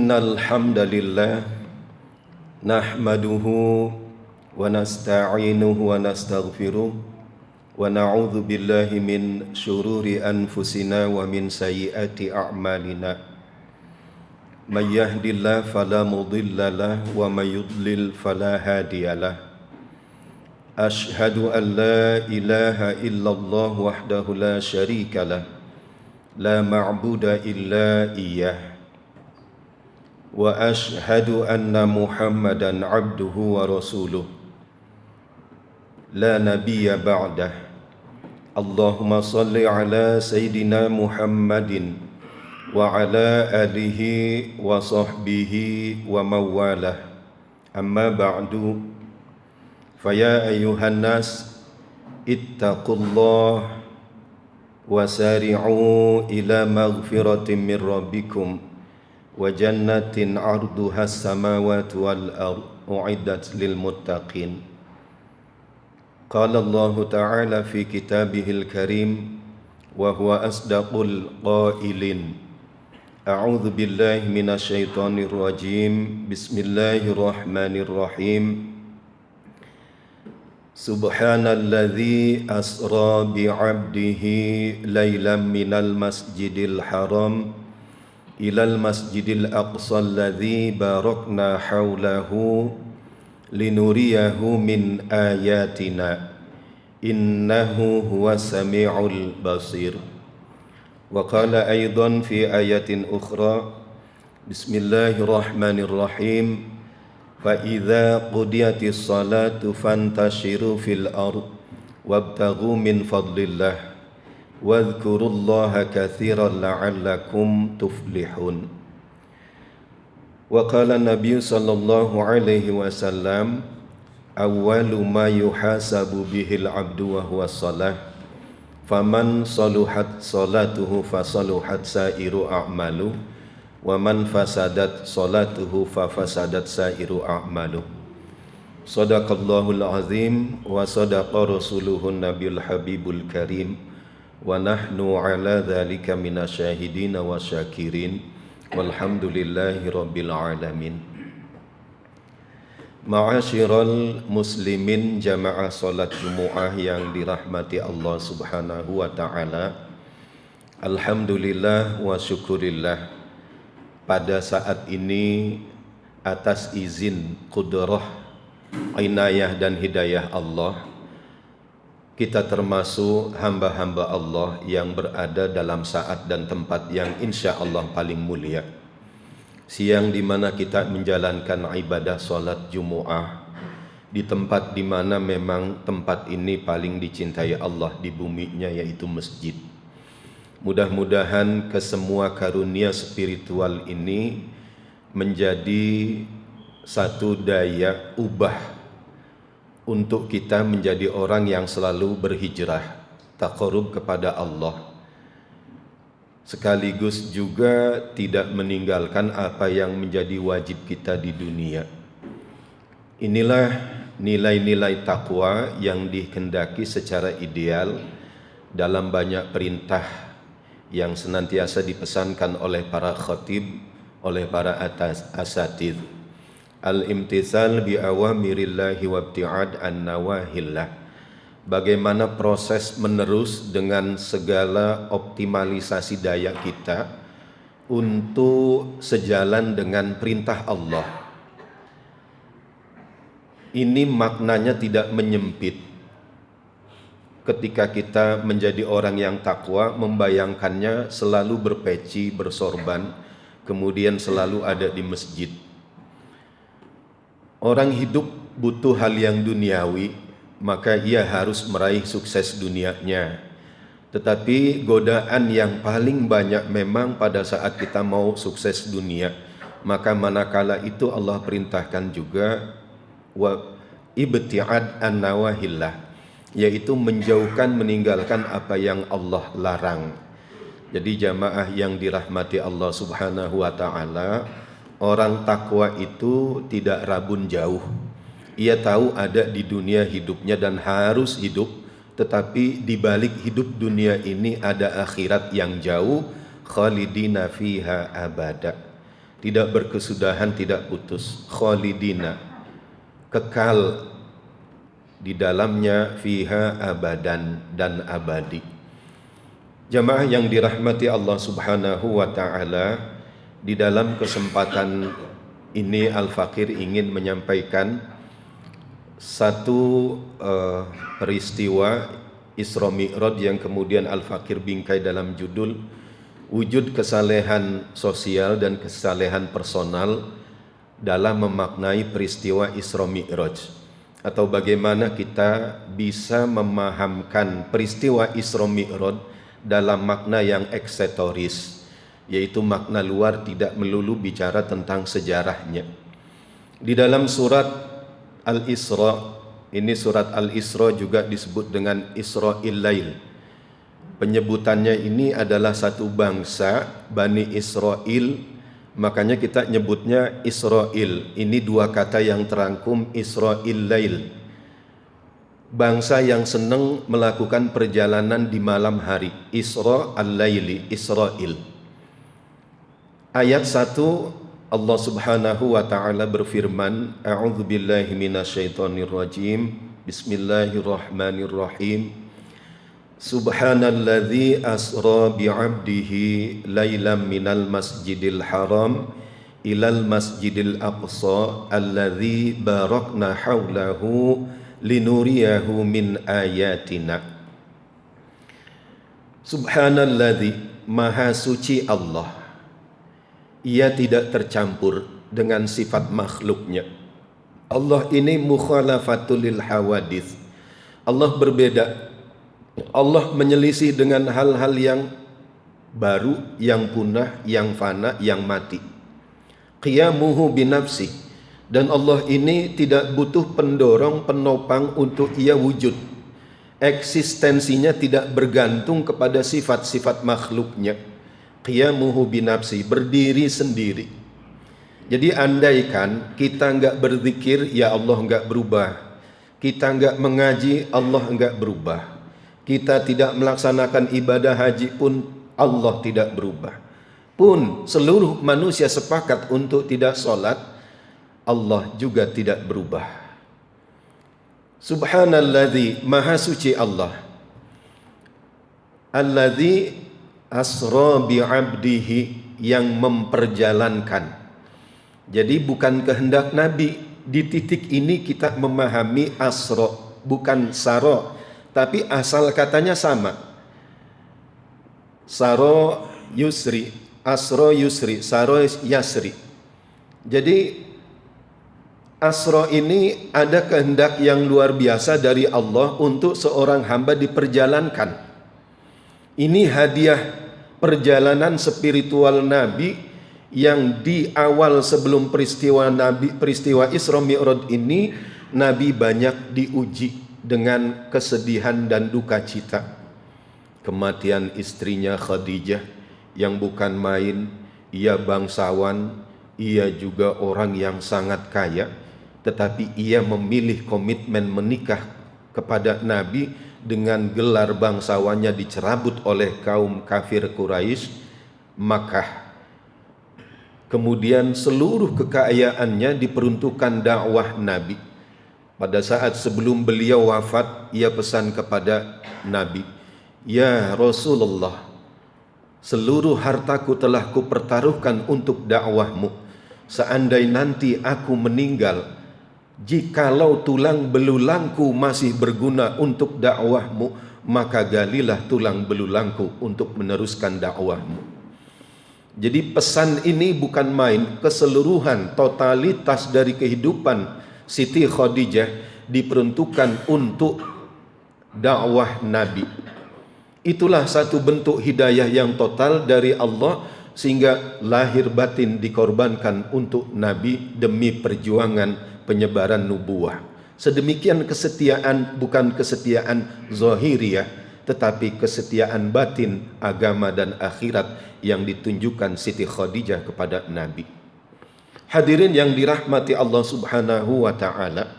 Innal hamdalillah nahmaduhu wa nasta'inuhu wa nastaghfiruh wa na'udzu billahi min syururi anfusina wa min sayyiati a'malina. May yahdihillahu fala mudilla lahu wa may yudlil fala hadiyalah. Ashhadu an la ilaha illallah wahdahu la syarikalah la ma'buda illa iyyah. Wa ashhadu anna Muhammadan abduhu wa rasuluh la nabiyya ba'dah. Allahumma salli ala Sayyidina Muhammadin wa ala alihi wa sahbihi wa mawalah. Amma ba'du, faya ayyuhan nas ittaqullah wa sari'u ila maghfiratin min rabbikum wa jannatin 'arduha as-samawati wal ardh u'iddat lil muttaqin. Qala Allah ta'ala fi kitabihil karim wa huwa asdaqul qailin. A'udzu billahi minasy syaithanir rajim. Bismillahirrahmanirrahim. Subhanalladzi asra bi'abdihi lailan minal masjidil haram ilal masjidil aqsa alladzi barakna haulahu linuriyahu min ayatina innahu huwas sami'ul basir. Wa qala aidan fi ayatin ukhra bismillahirrahmanirrahim fa idza qudiyatis salatu fantashiru fil ard wabtaghu min fadlillah wadhkurullaha katsiran la'allakum tuflihun. Wa qala Nabi sallallahu alaihi wasallam awwalu ma yuhasabu bihil abdu wa huwa shalah faman saluhat salatuhu fasaluhat sairu a'malu wa man fasadat salatuhu fafasadat sairu a'malu. Shadaqallahul azim wa sadaqa rasuluhun nabiyul habibul karim wa nahnu ala dzalika minasyahidin wa syakirin walhamdulillahi rabbil alamin. Ma'asyiral muslimin jamaah salat Jumat yang dirahmati Allah Subhanahu wa taala. Alhamdulillah wa syukurillah, pada saat ini atas izin qudrah, inayah dan hidayah Allah, kita termasuk hamba-hamba Allah yang berada dalam saat dan tempat yang insya Allah paling mulia. Siang di mana kita menjalankan ibadah salat Jumu'ah di tempat di mana memang tempat ini paling dicintai Allah di buminya, yaitu masjid. Mudah-mudahan kesemua karunia spiritual ini menjadi satu daya ubah untuk kita menjadi orang yang selalu berhijrah, taqarrub kepada Allah, sekaligus juga tidak meninggalkan apa yang menjadi wajib kita di dunia. Inilah nilai-nilai takwa yang dikehendaki secara ideal dalam banyak perintah yang senantiasa dipesankan oleh para khatib, oleh para asatidz. Al-imtithal bi awamirillahi wa ibti'ad an nawahillah. Bagaimana proses menerus dengan segala optimalisasi daya kita untuk sejalan dengan perintah Allah. Ini maknanya tidak menyempit. Ketika kita menjadi orang yang takwa, membayangkannya selalu berpeci, bersorban, kemudian selalu ada di masjid. Orang hidup butuh hal yang duniawi, maka ia harus meraih sukses dunianya. Tetapi godaan yang paling banyak memang pada saat kita mau sukses dunia, maka manakala itu Allah perintahkan juga wa ibti'ad an nawahillah, yaitu menjauhkan, meninggalkan apa yang Allah larang. Jadi jamaah yang dirahmati Allah Subhanahu wa taala, orang takwa itu tidak rabun jauh. Ia tahu ada di dunia hidupnya dan harus hidup, tetapi di balik hidup dunia ini ada akhirat yang jauh, khalidina fiha abada. tidak berkesudahan, tidak putus. Khalidina, kekal di dalamnya, fiha abadan, dan abadi. Jamaah yang dirahmati Allah Subhanahu wa taala, di dalam kesempatan ini Al-Fakir ingin menyampaikan satu peristiwa Isra Mi'raj yang kemudian Al-Fakir bingkai dalam judul wujud kesalehan sosial dan kesalehan personal dalam memaknai peristiwa Isra Mi'raj, atau bagaimana kita bisa memahamkan peristiwa Isra Mi'raj dalam makna yang eksetoris, yaitu makna luar, tidak melulu bicara tentang sejarahnya. Di dalam surat Al-Isra, ini surat Al-Isra juga disebut dengan Isra'il Lail. Penyebutannya ini adalah satu bangsa, Bani Israel, makanya kita nyebutnya Israel. Ini dua kata yang terangkum, Isra'il Lail. Bangsa yang senang melakukan perjalanan di malam hari, Isra al-Laili, Israel. Ayat 1 Allah Subhanahu wa taala berfirman, A'udzubillahi minasyaitonirrajim. Bismillahirrahmanirrahim. Subhanalladzi asra bi'abdihi lailam minal masjidil haram ilal masjidil aqsa alladzi barakna haulahu linuriyahu min ayatina. Subhanalladzi, maha suci Allah, ia tidak tercampur dengan sifat makhluknya. Allah ini mukhalafatul lil hawadits, Allah berbeda, Allah menyelisih dengan hal-hal yang baru, yang punah, yang fana, yang mati. Qiyamuhu binafsih, dan Allah ini tidak butuh pendorong, penopang untuk ia wujud. Eksistensinya tidak bergantung kepada sifat-sifat makhluknya. Qiyamuhu binafsi, berdiri sendiri. Jadi andaikan kita enggak berzikir, ya Allah enggak berubah. Kita enggak mengaji, Allah enggak berubah. Kita tidak melaksanakan ibadah haji pun, Allah tidak berubah. Pun seluruh manusia sepakat untuk tidak sholat, Allah juga tidak berubah. Subhanalladzi, maha suci Allah. Alladzi asra bi'abdihi, yang memperjalankan. Jadi bukan kehendak Nabi. Di titik ini kita memahami asra, bukan saro, tapi asal katanya sama. Saro yusri, asro yusri, saro yasri. Jadi asra ini ada kehendak yang luar biasa dari Allah untuk seorang hamba diperjalankan. Ini hadiah perjalanan spiritual Nabi yang di awal sebelum peristiwa Isra Mi'raj ini, Nabi banyak diuji dengan kesedihan dan duka cita. Kematian istrinya Khadijah yang bukan main, ia bangsawan, ia juga orang yang sangat kaya, tetapi ia memilih komitmen menikah kepada Nabi dengan gelar bangsawannya dicerabut oleh kaum kafir Quraisy Makkah. Kemudian seluruh kekayaannya diperuntukkan dakwah Nabi. Pada saat sebelum beliau wafat, ia pesan kepada Nabi, "Ya Rasulullah, seluruh hartaku telah kupertaruhkan untuk dakwahmu. Seandainya nanti aku meninggal, jikalau tulang belulangku masih berguna untuk dakwahmu, maka galilah tulang belulangku untuk meneruskan dakwahmu." Jadi pesan ini bukan main, keseluruhan totalitas dari kehidupan Siti Khadijah diperuntukkan untuk dakwah Nabi. Itulah satu bentuk hidayah yang total dari Allah, sehingga lahir batin dikorbankan untuk Nabi demi perjuangan penyebaran nubuah. Sedemikian kesetiaan, bukan kesetiaan zahiriyah, tetapi kesetiaan batin agama dan akhirat yang ditunjukkan Siti Khadijah kepada Nabi. Hadirin yang dirahmati Allah Subhanahu wa taala,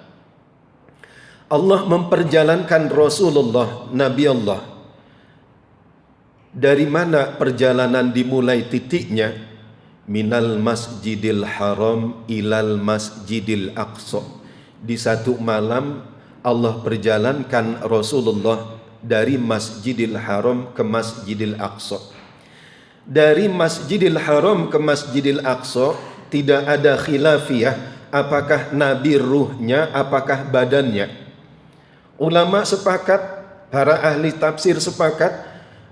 Allah memperjalankan Rasulullah, Nabi Allah. Dari mana perjalanan dimulai titiknya? minal masjidil haram ilal masjidil aqsa. Di satu malam Allah perjalankan Rasulullah dari Masjidil Haram ke Masjidil Aqsa. Dari Masjidil Haram ke Masjidil Aqsa tidak ada khilafiyah apakah Nabi ruhnya, apakah badannya. Ulama sepakat, para ahli tafsir sepakat,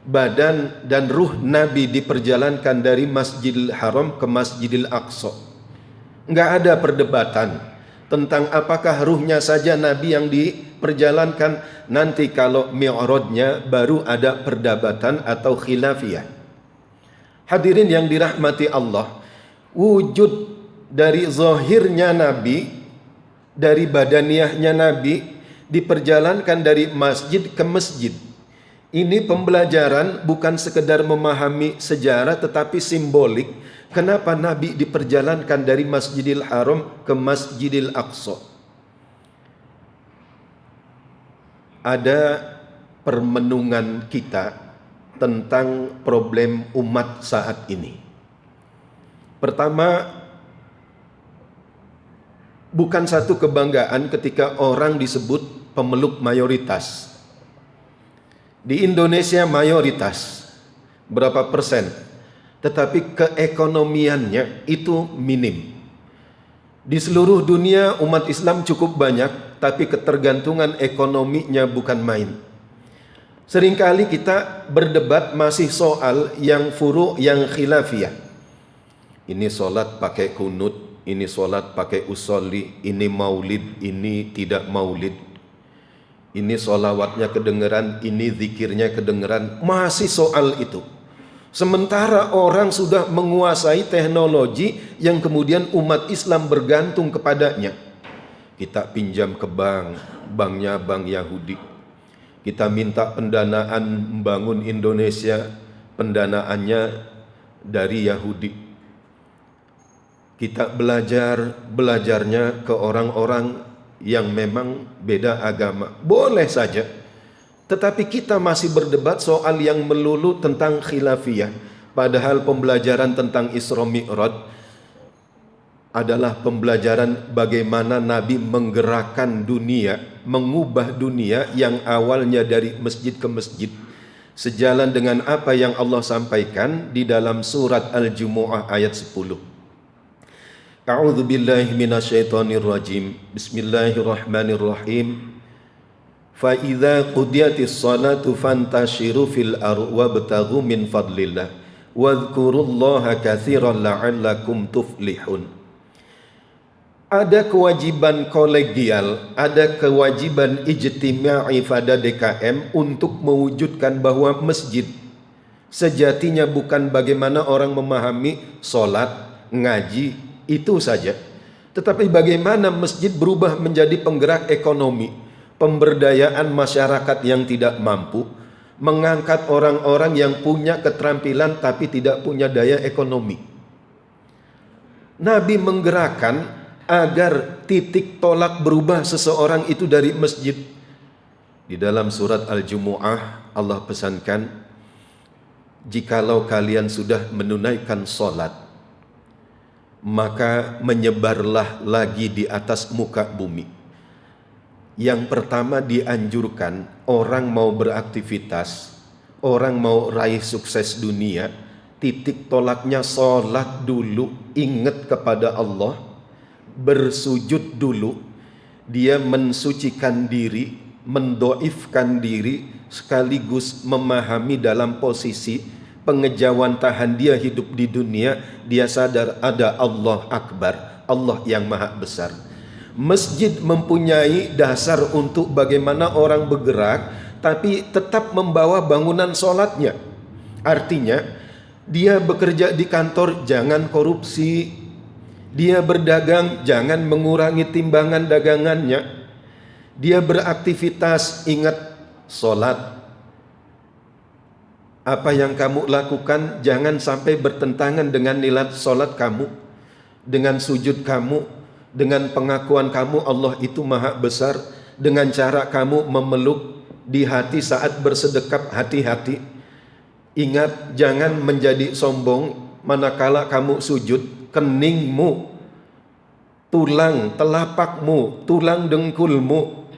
badan dan ruh Nabi diperjalankan dari Masjidil Haram ke Masjidil Aqsa. Enggak ada perdebatan tentang apakah ruhnya saja Nabi yang diperjalankan. Nanti kalau mi'rajnya baru ada perdebatan atau khilafiyah. Hadirin yang dirahmati Allah, wujud dari zahirnya Nabi, dari badaniyahnya Nabi diperjalankan dari masjid ke masjid. Ini pembelajaran bukan sekedar memahami sejarah tetapi simbolik. Kenapa Nabi diperjalankan dari Masjidil Haram ke Masjidil Aqsa? Ada permenungan kita tentang problem umat saat ini. Pertama, bukan satu kebanggaan ketika orang disebut pemeluk mayoritas. Di Indonesia mayoritas, berapa persen? Tetapi keekonomiannya itu minim. Di seluruh dunia umat Islam cukup banyak, tapi ketergantungan ekonominya bukan main. Seringkali kita berdebat masih soal yang furu', yang khilafiyah. Ini solat pakai kunut, ini solat pakai usolli, ini maulid, ini tidak maulid. Ini solawatnya kedengeran, ini zikirnya kedengeran. Masih soal itu. Sementara orang sudah menguasai teknologi yang kemudian umat Islam bergantung kepadanya. Kita pinjam ke bank, banknya bank Yahudi. Kita minta pendanaan membangun Indonesia, pendanaannya dari Yahudi. Kita belajarnya ke orang-orang yang memang beda agama. Boleh saja. Tetapi kita masih berdebat soal yang melulu tentang khilafiyah. Padahal pembelajaran tentang Isra Mi'raj adalah pembelajaran bagaimana Nabi menggerakkan dunia, mengubah dunia yang awalnya dari masjid ke masjid. Sejalan dengan apa yang Allah sampaikan di dalam surat Al-Jumu'ah ayat 10. A'udzu billahi minasyaitonir rajim. Bismillahirrahmanirrahim. Fa idza qudiyatis salatu fantashiru fil ardi wabtaghu min fadlillah wadhkurullaha katsiran la'allakum tuflihun. Ada kewajiban kolegial, ada kewajiban ijtima'i pada DKM untuk mewujudkan bahwa masjid sejatinya bukan bagaimana orang memahami solat, ngaji, itu saja. Tetapi bagaimana masjid berubah menjadi penggerak ekonomi, pemberdayaan masyarakat yang tidak mampu, mengangkat orang-orang yang punya keterampilan tapi tidak punya daya ekonomi. Nabi menggerakkan agar titik tolak berubah seseorang itu dari masjid. Di dalam surat Al-Jumu'ah Allah pesankan, jikalau kalian sudah menunaikan solat, maka menyebarlah lagi di atas muka bumi. Yang pertama dianjurkan, orang mau beraktivitas, orang mau raih sukses dunia, titik tolaknya sholat dulu, ingat kepada Allah, bersujud dulu, dia mensucikan diri, mendoifkan diri, sekaligus memahami dalam posisi pengejauhan tahan dia hidup di dunia, dia sadar ada Allah Akbar, Allah yang maha besar. Masjid mempunyai dasar untuk bagaimana orang bergerak, tapi tetap membawa bangunan sholatnya. Artinya, dia bekerja di kantor, jangan korupsi. Dia berdagang, jangan mengurangi timbangan dagangannya. Dia beraktivitas, ingat sholat. Apa yang kamu lakukan, jangan sampai bertentangan dengan nilai sholat kamu, dengan sujud kamu, dengan pengakuan kamu Allah itu maha besar, dengan cara kamu memeluk di hati saat bersedekap, hati-hati. Ingat, jangan menjadi sombong, manakala kamu sujud, keningmu, tulang telapakmu, tulang dengkulmu,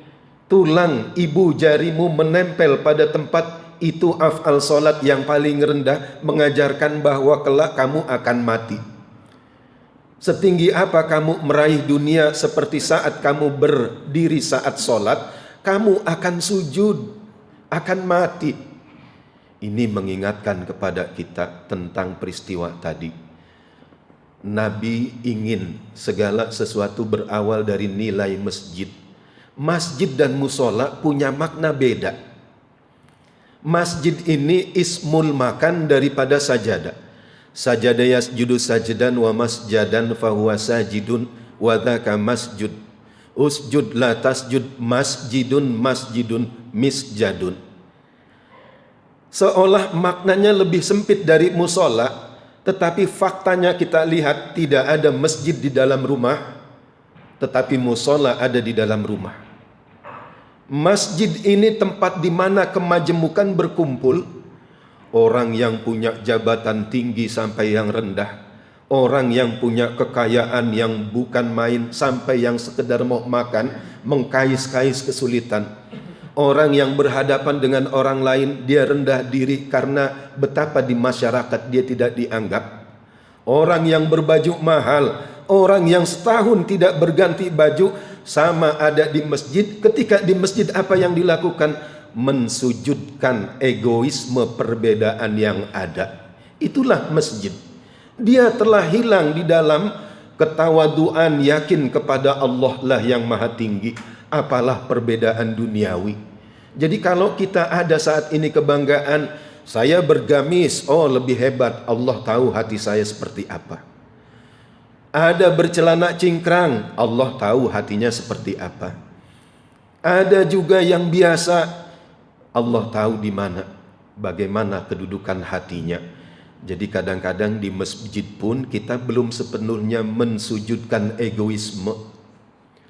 tulang ibu jarimu menempel pada tempat itu. Af'al solat yang paling rendah mengajarkan bahwa kelak kamu akan mati. Setinggi apa kamu meraih dunia, seperti saat kamu berdiri saat solat, kamu akan sujud, akan mati. Ini mengingatkan kepada kita tentang peristiwa tadi. Nabi ingin segala sesuatu berawal dari nilai masjid. Masjid dan musola punya makna beda. Masjid ini ismul makan daripada sajadah. Sajada yasjudu sajdan wa masjadan fahuwa sajidun wa dhaka masjud. Usjud la tasjud masjidun masjidun misjadun. Seolah maknanya lebih sempit dari musola, tetapi faktanya kita lihat tidak ada masjid di dalam rumah, tetapi musola ada di dalam rumah. Masjid ini tempat di mana kemajemukan berkumpul. Orang yang punya jabatan tinggi sampai yang rendah, orang yang punya kekayaan yang bukan main sampai yang sekedar mau makan mengkais-kais kesulitan, orang yang berhadapan dengan orang lain dia rendah diri karena betapa di masyarakat dia tidak dianggap, orang yang berbaju mahal, orang yang setahun tidak berganti baju, sama ada di masjid. Ketika di masjid apa yang dilakukan? Mensujudkan egoisme perbedaan yang ada. Itulah masjid. Dia telah hilang di dalam ketawaduan, yakin kepada Allah lah yang maha tinggi, apalah perbedaan duniawi. Jadi kalau kita ada saat ini kebanggaan, saya bergamis, oh lebih hebat, Allah tahu hati saya seperti apa. Ada bercelana cingkrang, Allah tahu hatinya seperti apa. Ada juga yang biasa, Allah tahu di mana, bagaimana kedudukan hatinya. Jadi kadang-kadang di masjid pun kita belum sepenuhnya mensujudkan egoisme.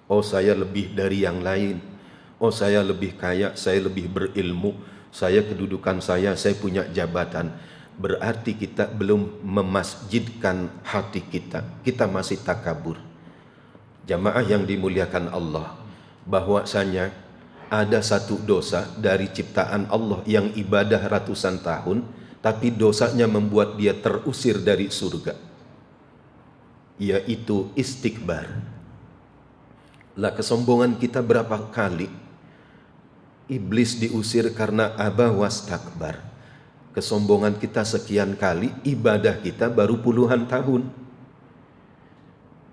Oh saya lebih dari yang lain, oh saya lebih kaya, saya lebih berilmu, saya kedudukan saya punya jabatan. Berarti kita belum memasjidkan hati kita, kita masih takabur. Jamaah yang dimuliakan Allah, bahwasanya ada satu dosa dari ciptaan Allah yang ibadah ratusan tahun, tapi dosanya membuat dia terusir dari surga, yaitu istikbar. Lah kesombongan kita berapa kali? Iblis diusir karena aba wastakbar. Kesombongan kita sekian kali, ibadah kita baru puluhan tahun.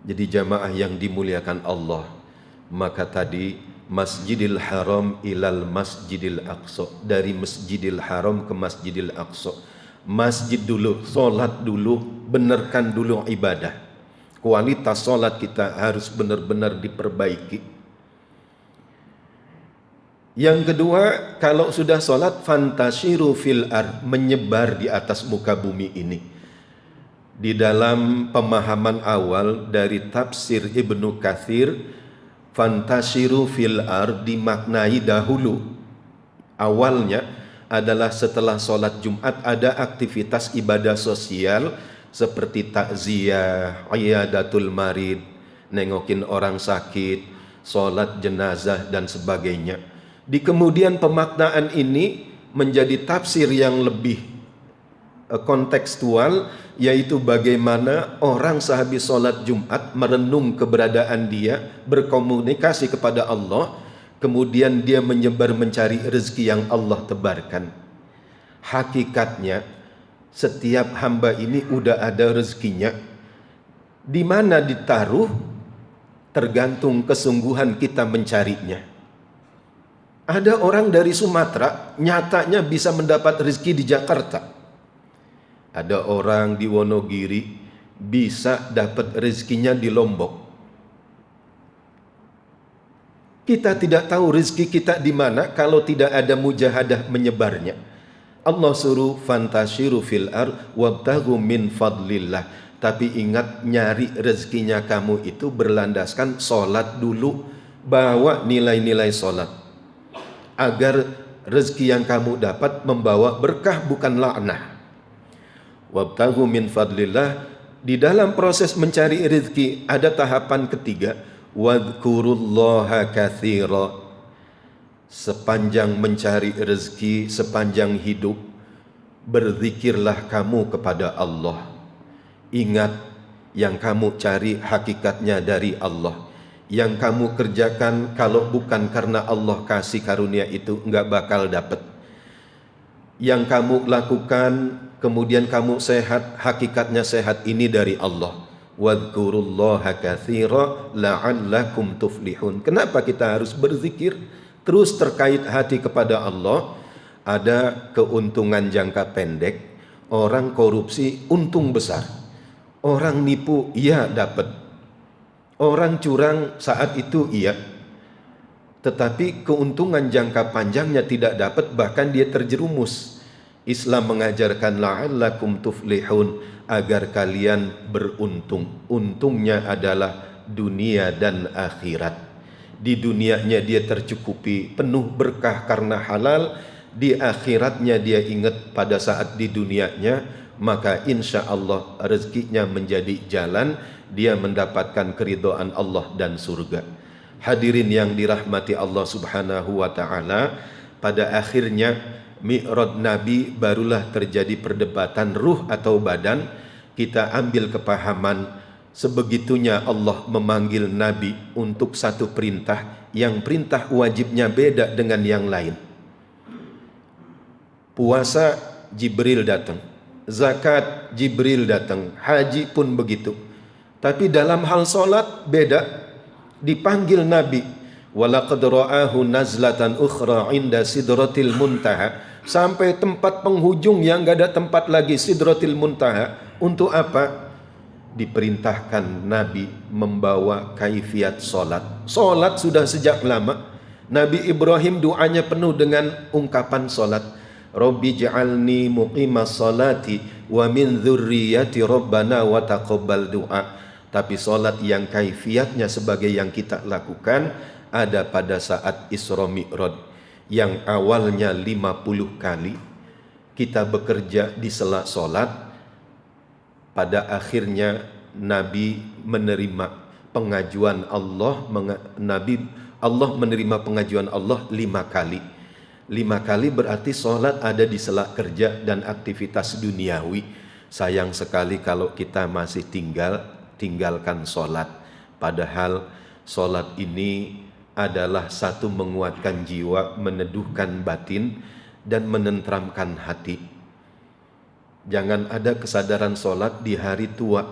Jadi jamaah yang dimuliakan Allah, maka tadi Masjidil Haram ilal Masjidil Aqsa, dari Masjidil Haram ke Masjidil Aqsa. Masjid dulu, solat dulu, benarkan dulu ibadah. Kualitas solat kita harus benar-benar diperbaiki. Yang kedua, kalau sudah solat, fantashiru fil ard, menyebar di atas muka bumi ini. Di dalam pemahaman awal dari tafsir Ibnu Katsir, fantashiru fil ard dimaknai dahulu. Awalnya adalah setelah sholat Jumat ada aktivitas ibadah sosial seperti takziah, iyadatul marid, nengokin orang sakit, sholat jenazah dan sebagainya. Di kemudian pemaknaan ini menjadi tafsir yang lebih kontekstual, yaitu bagaimana orang sehabis sholat Jumat merenung keberadaan dia, berkomunikasi kepada Allah, kemudian dia menyebar mencari rezeki yang Allah tebarkan. Hakikatnya setiap hamba ini udah ada rezekinya. Di mana ditaruh tergantung kesungguhan kita mencarinya. Ada orang dari Sumatera nyatanya bisa mendapat rezeki di Jakarta. Ada orang di Wonogiri bisa dapat rezekinya di Lombok. Kita tidak tahu rezeki kita di mana kalau tidak ada mujahadah menyebarnya. Allah suruh fantashiru fil ard wabtaghu min fadlillah. Tapi ingat, nyari rezekinya kamu itu berlandaskan solat dulu. Bawa nilai-nilai solat, agar rezeki yang kamu dapat membawa berkah bukan laknah. Wabtaghu min fadlillah. Di dalam proses mencari rezeki ada tahapan ketiga, wadhkurullaha katsira. Sepanjang mencari rezeki, sepanjang hidup, berzikirlah kamu kepada Allah. Ingat, yang kamu cari hakikatnya dari Allah. Yang kamu kerjakan kalau bukan karena Allah kasih karunia itu enggak bakal dapat. Yang kamu lakukan kemudian kamu sehat, hakikatnya sehat ini dari Allah. Wadhkurullaha katsira la'allakum tuflihun. Kenapa kita harus berzikir terus terkait hati kepada Allah? Ada keuntungan jangka pendek. Orang korupsi untung besar. Orang nipu iya dapat. Orang curang saat itu iya. Tetapi keuntungan jangka panjangnya tidak dapat, bahkan dia terjerumus. Islam mengajarkan la'allakum tuflihun, agar kalian beruntung. Untungnya adalah dunia dan akhirat. Di dunianya dia tercukupi, penuh berkah karena halal. Di akhiratnya dia ingat pada saat di dunianya, maka insya Allah rezekinya menjadi jalan, dia mendapatkan keridhaan Allah dan surga. Hadirin yang dirahmati Allah Subhanahu wa taala, pada akhirnya Mi'raj Nabi barulah terjadi perdebatan ruh atau badan. Kita ambil kepahaman sebegitunya Allah memanggil Nabi untuk satu perintah, yang perintah wajibnya beda dengan yang lain. Puasa Jibril datang, zakat Jibril datang, haji pun begitu. Tapi dalam hal solat beda. Dipanggil Nabi, walaqad ra'ahu nazlatan ukhra inda sidratil muntaha, sampai tempat penghujung yang gak ada tempat lagi, sidratil muntaha. Untuk apa? Diperintahkan Nabi membawa kaifiat solat. Solat sudah sejak lama. Nabi Ibrahim doanya penuh dengan ungkapan solat. Rabbi ja'alni muqimas salati wa min dzurriyyati rabbana wa taqabbal du'a. Tapi solat yang kaifiatnya sebagai yang kita lakukan ada pada saat Isra Mi'raj, yang awalnya 50 kali kita bekerja di sela solat. Pada akhirnya Nabi menerima pengajuan Allah, Allah menerima pengajuan Allah 5 kali. 5 kali berarti solat ada di sela kerja dan aktivitas duniawi. Sayang sekali kalau kita masih tinggalkan solat. Padahal solat ini adalah satu menguatkan jiwa, meneduhkan batin, dan menentramkan hati. Jangan ada kesadaran solat di hari tua.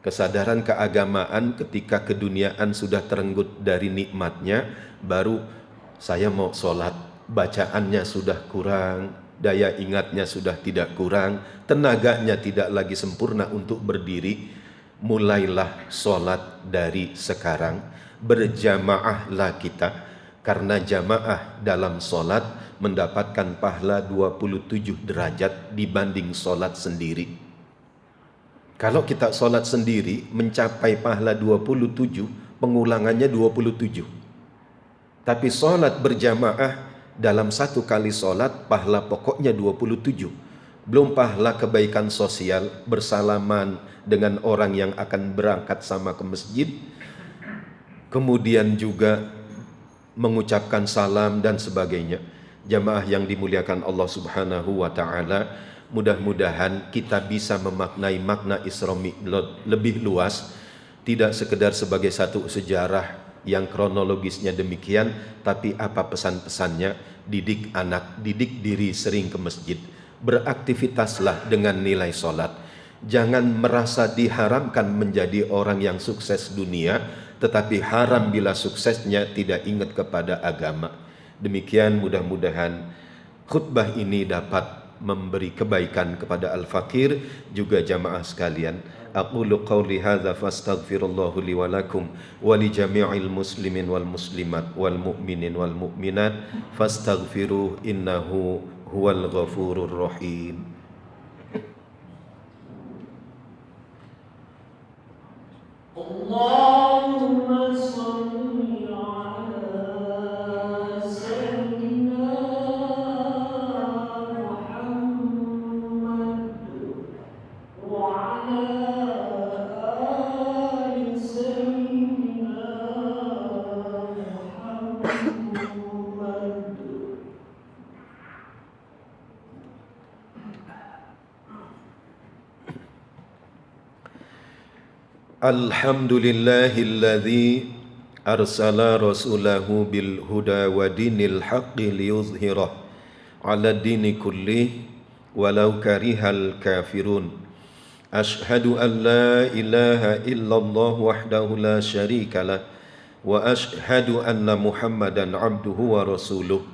Kesadaran keagamaan ketika keduniaan sudah terenggut dari nikmatnya, baru saya mau solat. Bacaannya sudah kurang, daya ingatnya sudah tidak kurang, tenaganya tidak lagi sempurna untuk berdiri. Mulailah solat dari sekarang. Berjamaahlah kita, karena jamaah dalam solat mendapatkan pahala 27 derajat dibanding solat sendiri. Kalau kita solat sendiri mencapai pahala 27, pengulangannya 27. Tapi solat berjamaah dalam satu kali solat pahala pokoknya 27. Belum pahala kebaikan sosial, bersalaman dengan orang yang akan berangkat sama ke masjid, kemudian juga mengucapkan salam dan sebagainya. Jamaah yang dimuliakan Allah Subhanahu wa taala, mudah-mudahan kita bisa memaknai makna Isra Mi'raj lebih luas, tidak sekedar sebagai satu sejarah yang kronologisnya demikian, tapi apa pesan-pesannya. Didik anak, didik diri sering ke masjid, beraktivitaslah dengan nilai solat. Jangan merasa diharamkan menjadi orang yang sukses dunia, tetapi haram bila suksesnya tidak ingat kepada agama. Demikian, mudah-mudahan khutbah ini dapat memberi kebaikan kepada al-fakir, juga jamaah sekalian. Aqulu qawli hadza fastaghfirullahu li wa lakum wa li jami'il muslimin wal muslimat wal mu'minin wal mu'minat fastaghfiruhu innahu huwal ghafurur rahim. Allahumma shalli ala sayyidina Muhammad Alhamdulillahilladzi arsala rasulahu bil huda wa dinil haqqi liyuzhirah ala dini kulli walau karihal kafirun. Ashhadu an la ilaha illallah wahdahu la syarika lah wa ashhadu anna Muhammadan abduhu wa rasuluh.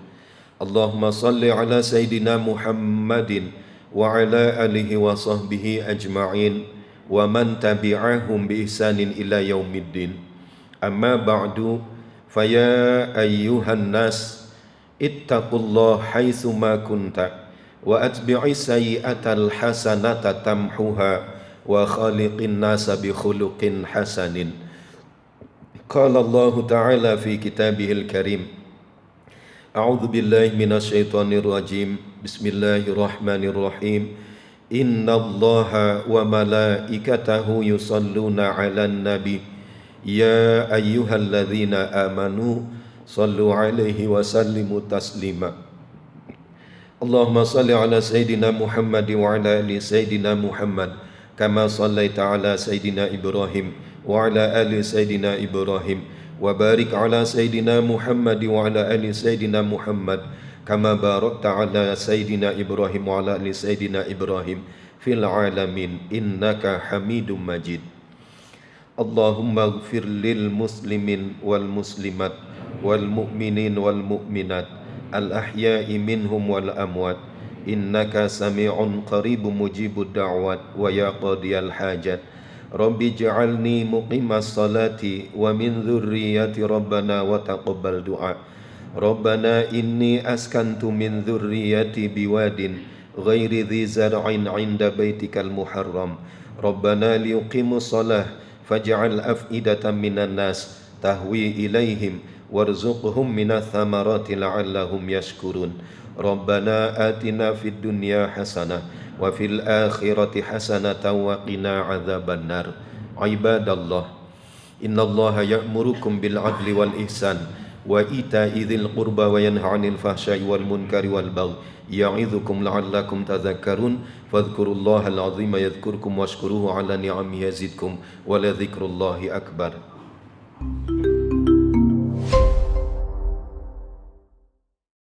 Allahumma salli ala Sayyidina Muhammadin wa ala alihi wa sahbihi ajma'in wa man tabi'ahum bi ihsanin ila yaumiddin. Amma ba'du, faya ayyuhan nas ittaqullaha haitsu ma kunta wa atbi'is sayyi'atal hasanata tamhuha wa khaliqin nasa bi khuluqin hasanin. Qala Allah ta'ala fi kitabihil karim. A'udzu billahi minasyaitonir rajim. Bismillahirrahmanirrahim. Innallaha wa malaikatahu yusalluna 'alan nabi. Ya ayyuhalladzina amanu sallu 'alaihi wa sallimu taslima. Allahumma salli 'ala sayidina Muhammad wa 'ala ali sayidina Muhammad kama sallaita 'ala sayidina Ibrahim wa 'ala ali sayidina Ibrahim wa barik 'ala sayidina Muhammad wa 'ala ali sayidina Muhammad kama barakta 'ala sayidina Ibrahim wa 'ala ali sayidina Ibrahim fil 'alamin innaka Hamidum Majid. Allahumma ighfir lil muslimin wal muslimat wal mu'minin wal mu'minat al ahya'i minhum wal amwat innaka sami'un qaribun mujibud da'wat wa ya qadiyal hajat. Rabbi ij'alni muqimas salati wa min dzurriyyati rabbana wa taqabbal du'a. Rabbana inni askantu min dzurriyyati biwadin ghairi dzi zar'in 'inda baitikal muharram. Rabbana liyuqimus shalah faj'al af'idatan minan nas tahwi ilaihim warzuqhum minats thamarati la'allahum yashkurun. Rabbana atina fid dunya hasanah wa fil akhirati hasanatan wa qina adzaban nar. Ibadallah, innallaha ya'murukum bil adli wal ihsan wa ita'i dzil qurba wa yanha 'anil fahsya'i wal munkari wal baghi ya'idzukum la'allakum tadhakkarun. Fadhkurullahal 'azima yadhkurkum washkuruhu 'ala ni'amihi yazidkum wa la dzikrullahi akbar.